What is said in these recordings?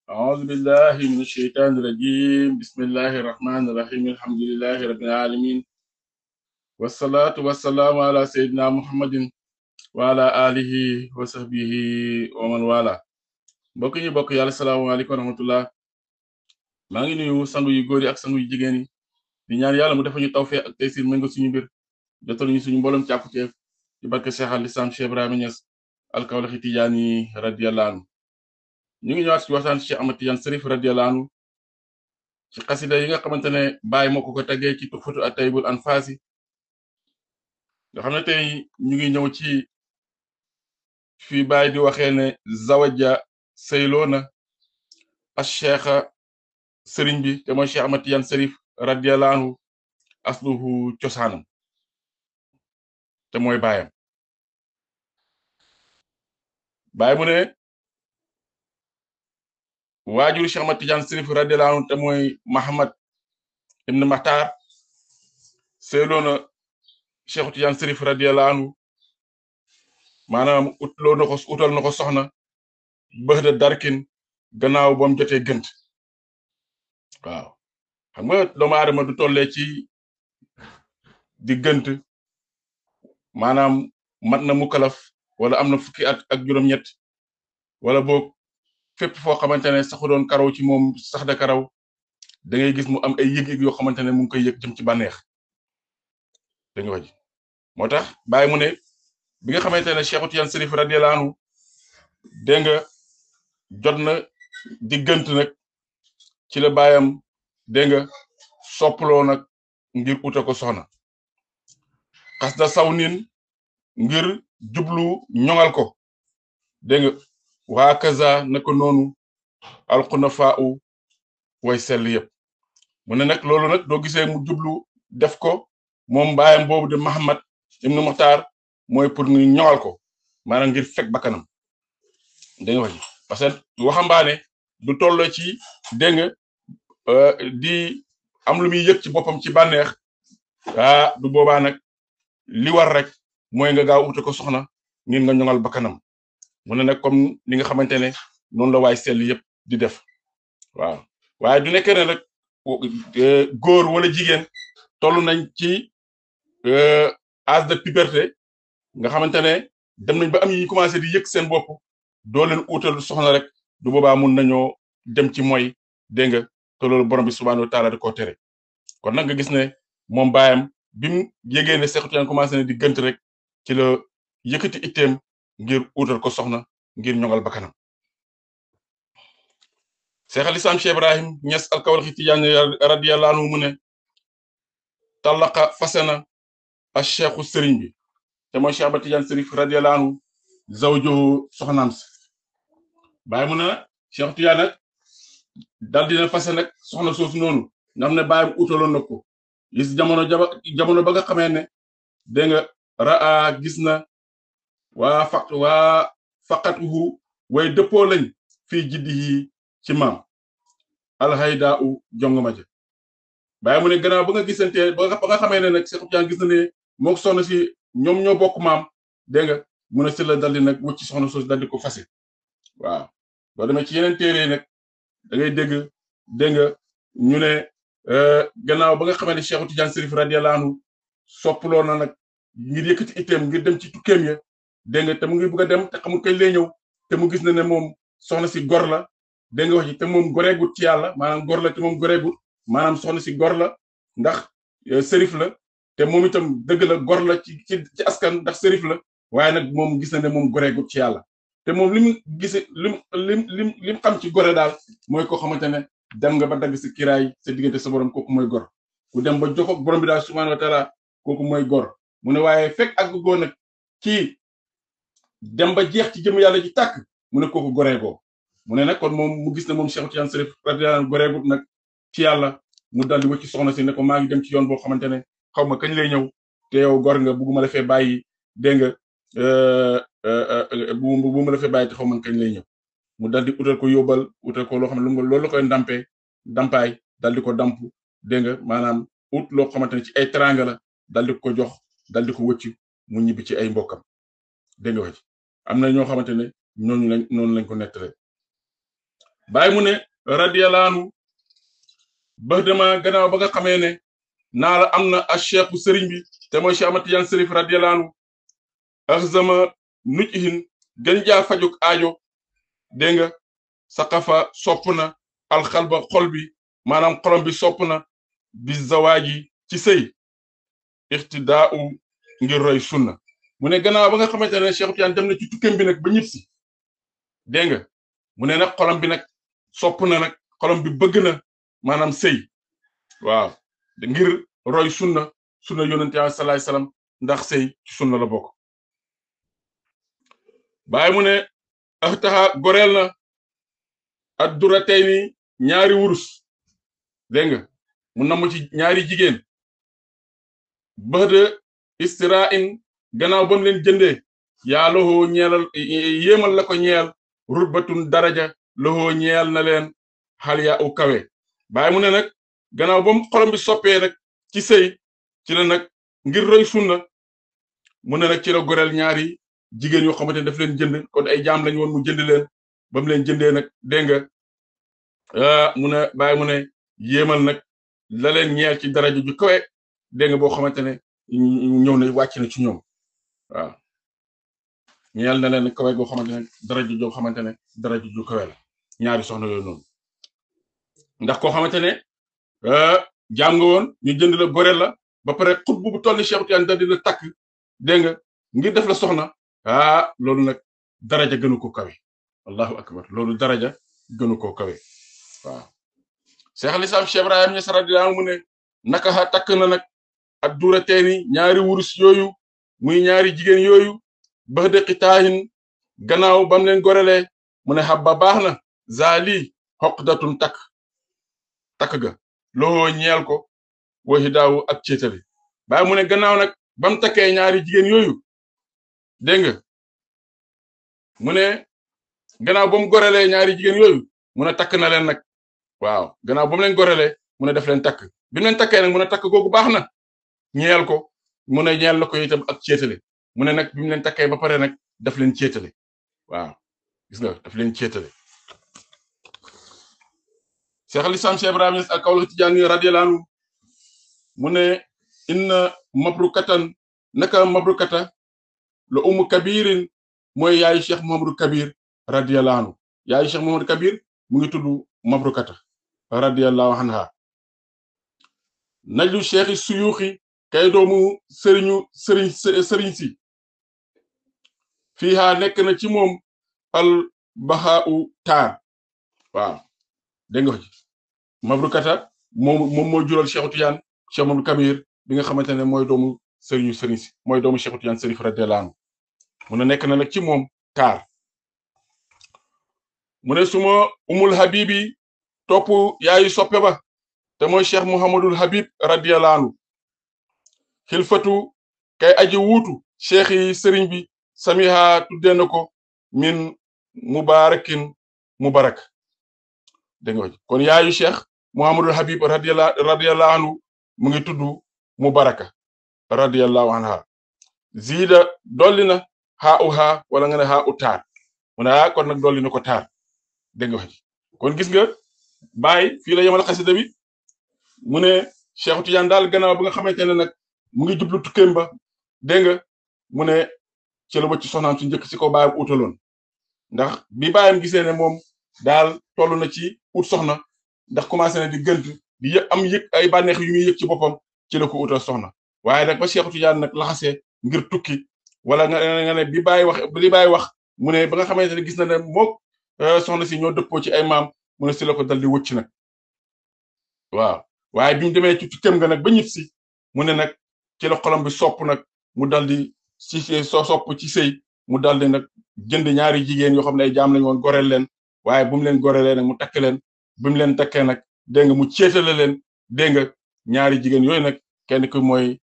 أعوذ بالله من الشيطان الرجيم بسم الله الرحمن الرحيم الحمد لله رب العالمين والصلاة والسلام على سيدنا محمد وعلى آله وصحبه ومن والاه mbokk yi bokk yàlla salaamaaleykum wa rahmatullah maa ngi nuyu sangu yu góor yi ak sangu yu jigéen yi di ñaan yàlla mu defal ñu tawfeex ak taysir méngo suñu mbir jotal ñu suñu mboolem càkkuteef ci barke Cheikh al Islam Cheikh Ibrahima Niass alkawlaxi Tijaani radiyallahu anhu ñu ngi ñëwaat ci waxtaan Cheikh Ahmad Tidiane Cherif radiyallahu anhu ci xasida yi nga xamante ne Baay moo ko taggee ci Tuhfatu at-Tayyibul Anfaasi nga xam ne tey ñu ngi ñëw ci fii Baay di waxee ne zawaja sëyloona ak cheikh sëriñ bi te mooy Cheikh Ahmad Tidiane Cherif radiyallahu anhu asluhu cosaanam te mooy baayam Baay mu ne waajuru Cheikh Ahmad Tidiane Cherif radiyallahu anhu te mooy Mahamad ibn Makhtar sëyloona Cheikh Tidiane Cherif radiyallahu anhu maanaam utal na ko soxna bëx da darkin gannaaw ba mu jotee gënt waaw xam nga doomu aadama du tollee ci di gënt maanaam mat na mu kalaf wala am na fukki at ak juróom-ñett wala boog fépp foo xamante ne saxu doon karaw ci moom sax da karaw da ngay gis mu am ay yëg-yëg yoo xamante ne mu ngi koy yëg jëm ci bànneex da nga wax moo tax Baay mu ne bi nga xamante ne Cheikh Tidiane Cherif radiyallahu anhu dégg nga jot na di gënt nag ci la baayam dégg nga soppaloo nag ngir uta ko soxna xas da saw nin ngir jublu ñoŋal ko dégg nga waa kaza naka noonu alxunafaa u way sell yëpp mu ne nag loolu nag doo gisee mu jublu def ko moom baayam boobu de Mahamad ibnu Muxtaar mooy pour ñu ñoŋal ko maanaam ngir fekk bakkanam dégg nga wax parce que waxambaane du toll ci dégg nga di am lu muy yëg ci boppam ci bànneex du boobaa nag li war rek mooy nga gaaw ute ko soxna ngir nga ñoŋal bakkanam mu ne nag comme ni nga xamante ne noonu la waay sell yëpp di def waaw waaye du nekkee ne nag góor wala jigéen toll nañ ci âge de puberté nga xamante ne dem nañ ba am yi commencé di yëg seen bopp doo leen utal soxna rek du boobaa mun nañoo dem ci mooy dégg nga te loolu borom bi subhaanahu wa taala da koo tere kon nag nga gis ne moom baayam bi mu yégee ne Cheikh Tidiane commencé ne di gënt rek ci la yëkkati itteem ngir utal ko soxna ngir ñoŋal bakkanam Cheikh al Islam Cheikh Ibrahim Niass alkawlaxi Tijaani radiyallahu anhu mu ne talaqa fasana a cheikhu sëriñ bi te mooy Cheikh Ahmad Tidiane Cherif radiyallahu anhu zawjuhu soxnaam si Baay mu ne nag Cheikh Tidiane nag dal dina fase nag soxna soosu noonu nga xam ne baayam utaloon na ko gis jamono ba nga xamee ne dégg nga raa gis na waa faqatuhu way dëppoo lañ fii jiddi yi ci maam alhayda u jongoma ja Baay mu ne gannaaw ba nga gisante ba nga xamee ne nag Cheikh Tidiane gis na ne moo soxna si ñoom ñoo bokk maam dégg nga mu ne si la daldi nag wëcc soxna soosu daldi ko fase waaw boo demee ci yeneen téere nag da ngay dégg nga ñu ne gannaaw ba nga xamee ne Cheikh Tidiane Cherif radiyallahu anhu soppaloo na nag ngir yëkkati itteem ngir dem ci tukkeem ya dégg nga te mu ngi bëgg a dem te xamul kañ lay ñëw te mu gis na ne moom soxna si gor la dégg nga wax ji te moom goreegut ci yàlla maanaam gor la te moom goreegut maanaam soxna si gor la ndax Cherif la te moom itam dëgg la gor la ci askan ndax Cherif la waaye nag moom gis na ne moom goreegut ci yàlla te moom li mu gise lim xam ci gore daal mooy koo xamante ne dem nga ba dagg sa kiraay sa diggante sa borom kooku mooy gor ku dem ba jox ak borom bi daal subhaanahu wa taala kooku mooy gor mu ne waaye fekk ak goo nag ci dem ba jeex ci jëm yàlla ji tàkk mu ne kooku goreegoo mu ne nag kon moom mu gis ne moom Cheikh Tidiane Cherif radiyallahu anhu goreegut nag ci yàlla mu daldi wëcc soxna si ne ko maa ngi dem ci yoon boo xamante ne xaw ma kañ lay ñëw te yow gor nga bugguma la fee bàyyi dégg nga bu ma la fee bàyyi te xaw ma kañ lay ñëw mu daldi utal ko yóbbal utal ko loo xam ne loolu la koy dampaay daldi ko damp dégg nga maanaam ut loo xamante ne ci ay teranga la daldi ko jox daldi ko wëcc mu ñibbi ci ay mbokkam dégg nga wax am na ñoo xamante ne noonu lañ ko nettale bàyyi mu ne radiyallahu anhu ba dama gannaaw ba nga xamee ne naa la am na a cheikhu sëriñ bi te mooy Cheikh Ahmad Tidiane Chérif radiyallahu anhu axzama nujihin gën jaa fajuk aajo dégg nga saqafa sopp na alxalba xol bi maanaam xolom bi sopp na bi zawaaji ci sëy ixtidaa u ngir roy sunna mu ne gannaaw ba nga xamante ne Cheikh Tidiane dem na ci tukkeem bi nag ba ñib si dégg nga mu ne nag xolam bi nag sopp na nag xolam bi bëgg na maanaam sëy waaw ngir roy sunna yonente sallallahu alayhi wasallam ndax sëy ci sunna la bokk bàyyi mu ne axtaxa goreel na ak duratayni ñaari wurus dégg nga mu namm ci ñaari jigéen baxda istirain gannaaw ba mu leen jëndee yaa loxoo ñeelal yéemal la ko ñeel rutbatun daraja loxoo ñeel na leen xal yaa u kawe bàyyi mu ne nag gannaaw ba mu xolam bi soppee nag ci sëy ci la nag ngir roy sunna mu ne nag ci la goreel ñaari jigéen yoo xamante ne daf leen jënd kon ay jaam lañ woon mu jënd leen ba mu leen jëndee nag dégg nga mu ne bàyyi mu ne yéemal nag la leen ñeel ci daraja ju kawe dégg nga boo xamante ne ñëw na wàcc na ci ñoom waaw ñeel na leen kawe goo xamante ne daraja joo xamante ne daraja ju kawe la ñaari soxna yooyu noonu ndax koo xamante ne jaam nga woon ñu jënd la goreel la ba pare xut bu toll ni Cheikh Tidiane da dina takk dégg nga ngir def la soxna loolu nag daraja gënu ko kawe allahu akbar loolu daraja gënu ko kawe waaw Cheikh al Islam Cheikh Ibrahim Niass radiyallahu anhu mu ne naka xa takk na nag ak duurateeni ñaari wurus yooyu muy ñaari jigéen yooyu bax de xitaahin gannaaw bam leen gorelee mu ne xabba baax na zaali xoqdatun takk ga loo ñeel ko waxi daawu ak céetali bàyyi mu ne gannaaw nag bam takkee ñaari jigéen yooyu dégg nga mu ne gannaaw ba mu gorelee ñaari jigéen yooyu mu ne takk na leen nag waaw gannaaw ba mu leen gorelee mu ne def leen takk bi mu leen takkee nag mu ne takk googu baax na ñeel ko mu ne ñeel na ko itam ak céetale mu ne nag bi mu leen takkee ba pare nag daf leen céetale waaw gis nga daf leen céetale Cheikh al Islam Cheikh Ibrahim Niass ak Kawlax Tijaani radiyallahu anhu mu ne inna mabrukatan naka mabrukata la umu kabirin mooy yaayu Cheikh Mouhamadou Kabir radiyallahu anhu yaayu Cheikh Mouhamadou Kabir mu ngi tudd mabrukata radiyallahu anha najlu cheikh suyuuxi kay doomu sëriñ si fiiha nekk na ci moom al baxaau taar waaw dégg nga ci mabrukata moom moo jural Cheikh Tidiane Cheikh Mouhamadou Kabir bi nga xamante ne mooy doomu sëriñ si mooy doomu Cheikh Tidiane Chérif radiyallahu anhu mu ne nekk na nag ci moom taar mu ne suma umul habibi topp yaayu soppe ba te mooy Cheikh Mouhamadul Habib radiyallahu anhu xilfatu kay aji wuutu cheikh yi sëriñ bi samiha tuddee na ko min mubarakin mubarak dégg nga kon yaayu Cheikh Mouhamadul Habib radiyallahu anhu mu ngi tudd mubaraka radiyallahu anha ziida dolli na xaa wala nga ne xaa u taar mu ne kon nag dolli na ko taar dégg nga kon gis nga Baay fii la yemal xasida bi mu ne Cheikh Tidiane daal gannaaw ba nga xamante ne nag mu ngi jublu tukkeem ba dégg nga mu ne ci la ba ci soxnaam su njëkk si ko baayam utaloon ndax bi baayam gisee ne moom daal toll na ci ut soxna ndax commencé na di gënt di yëg ay bànneex yu muy yëg ci boppam ci la ko utal soxna waaye nag ba Cheikh Tidiane nag laxasee ngir tukki wala nga ne bi Baay wax mu ne ba nga xamante ne gis na ne mook soxna si ñoo dëppoo ci ay maam mu ne si la ko dal di wëcc nag waaw waaye bi mu demee ci tukkeem nga nag ba ñit si mu ne nag ci la xolam bi sopp nag mu dal di sopp ci sëy mu dal di nag jënd ñaari jigéen yoo xam ne ay jaam lañu woon goreel leen waaye bu mu leen goreelee nag mu takk leen bu mu leen takkee nag dégg nga mu céetale leen dégg nga ñaari jigéen yooyu nag kenn ki mooy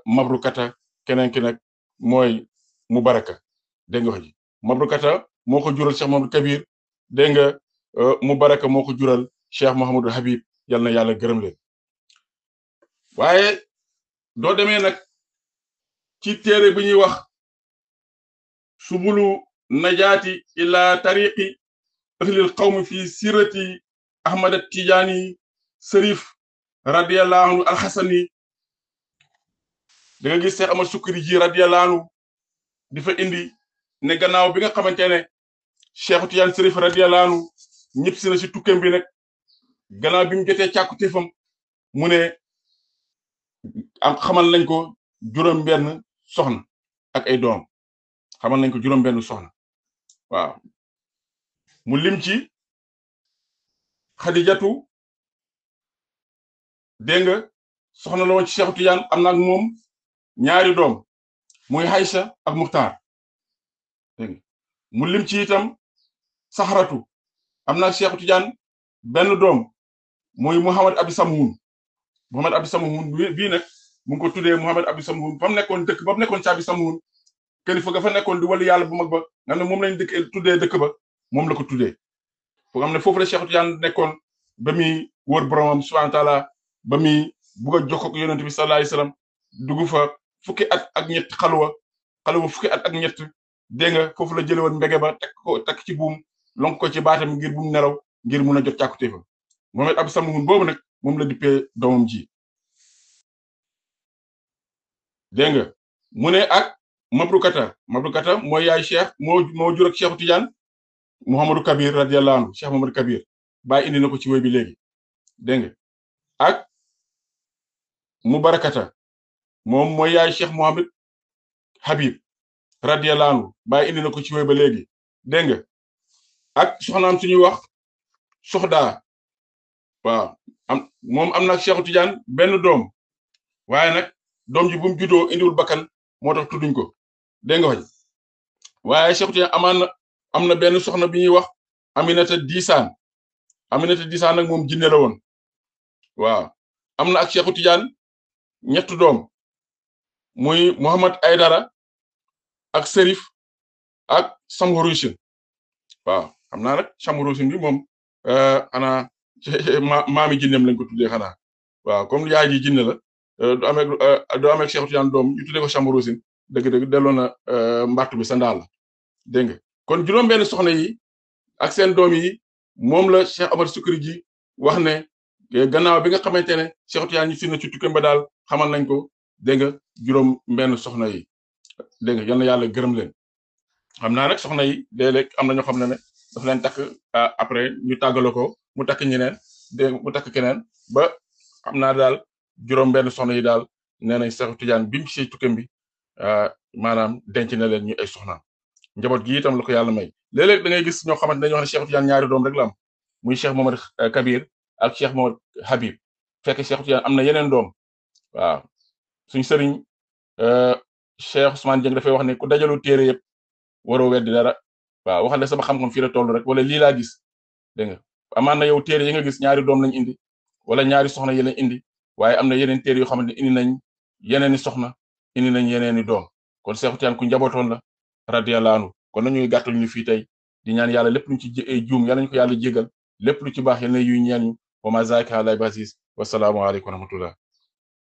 mabrukata keneen ki nag mooy mubaraka dégg nga wax ji mabrukata moo ko jural Cheikh Mouhamadou Kabir dégg nga mubaraka moo ko jural Cheikh Mouhamadou Habib yal na yàlla gërëm leen waaye doo demee nag ci téere bi ñuy wax subulu najaati ila tariqi ahlil qawmi fi sirati Ahmad Tijaani Sërif radiyallahu anhu alxasani da nga gis Cheikh Ahmad Sukri ji radiyallahu anhu di fa indi ne gannaaw bi nga xamante ne Cheikh Tidiane Sërif radiyallahu anhu ñëpp si na si tukkeem bi nag gannaaw bi mu jotee càkkutéefam mu ne am xamal nañ ko juróom-benn soxna ak ay doom xamal nañ ko juróom-benn soxna waaw mu lim ci Xadijatu dégg nga soxna la woon ci Cheikh Tidiane am na ak moom ñaari doom muy Aïcha ak Muxtaar dégg nga mu lim ci itam Saxaratu am na ak Cheikh Tidiane benn doom muy Mouhamad Abi Samhoun Mouhamad Abi Samhoun bii nag mu ngi ko tuddee Mouhamad Abi Samhoun fa mu nekkoon dëkk ba mu nekkoon ci Abi Samhoun kilifa ga fa nekkoon di wali yàlla bu mag ba nga ne moom lañ dëkk tuddee dëkk ba moom la ko tuddee foo xam ne foofu la Cheikh Tidiane nekkoon ba muy wër boromam subhanahu wa taala ba muy bugg a jokkoo ak yonent bi sallallahu alayhi wasallam dugg fa fukki at ak ñett xaluwa fukki at ak ñett dégg nga foofu la jëlee woon mbege ba takk ci buum lonk ko ci baatam ngir bu mu nelaw ngir mun a jot càkkutéefam Mouhamad Abi Samhoun boobu nag moom la dippee doomam ji dégg nga mu ne ak Mabrukata mooy yaay Cheikh moo jur ak Cheikh Tidiane Mouhamadou Kabir radiyallahu anhu Cheikh Mouhamadou Kabir bàyyi indi na ko ci woy bi léegi dégg nga ak Mubarakata moom mooy yaay Cheikh Mouhamad Habib radiyallahu anhu bàyyi indi na ko ci woy ba léegi dégg nga ak soxnaam suñuy wax Soxda waaw moom am na Cheikh Tidiane benn doom waaye nag doom ji bu mu juddoo indiwul bakkan moo tax tudduñ ko dégg nga waaye Cheikh Tidiane am na benn soxna bi ñuy wax Aminata Disaan nag moom jinne la woon waaw am na ak Cheikh Tidiane ñett doom muy Mouhamad Aydara ak Sërif ak Samhorouchine waaw xam naa nag Samhorouchine bi moom ana maami jinneem lañ ko tuddee xanaa waaw comme yaay ji jinne la du amee Cheikh Tidiane doom ñu tuddee ko Samhorouchine dëgg-dëgg delloo na mbattu bi sa ndaal la dégg nga kon juróom-benn soxna yi ak seen doom yi moom la Cheikh Ahmad Sukri ji wax ne gannaaw bi nga xamante ne Cheikh Tidiane ñi si na ci tukkeem ba daal xamal nañ ko dégg nga juróom-benn soxna yi dégg nga yal na yàlla gërëm leen xam naa nag soxna yi léeg-léeg am na ñoo xam ne daf leen takk après ñu tàggaloo ko mu takk ñeneen dégg mu takk keneen ba xam naa daal juróom-benn soxna yi daal nee nañ Cheikh Tidiane bi mu ci tukkeem bi maanaam denc na leen ñu ay soxnaam njaboot gi itam la ko yàlla may léeg-léeg da ngay gis ñoo xamante dañuy wax ne Cheikh Tidiane ñaari doom rek la am muy Cheikh Mohamad Kabir ak Cheikh Mohamad Habib fekk Cheikh Tidiane am na yeneen doom waaw suñu sëriñ Cheikh Ousmane Dieng dafay wax ne ku dajalu téere yëpp waroo weddi dara waaw waxal ne sama xam-xam fii la toll rek wala lii laa gis dégg nga amaan na yow téere yi nga gis ñaari doom lañ indi wala ñaari soxna yi lañ indi waaye am na yeneen téere yoo xamante ne indi nañ yeneeni soxna indi nañ yeneeni doom kon Cheikh Tidiane ku njabootoon la radiyallahu anhu kon nañuy gàttal ñu fii tey di ñaan yàlla lépp luñ ci juum yàlla ñu ko yàlla jégal lépp lu ci baax yal na yuy ñeel ñu wa ma zalika ala basis wa salaamu aleykum wa rahmatullah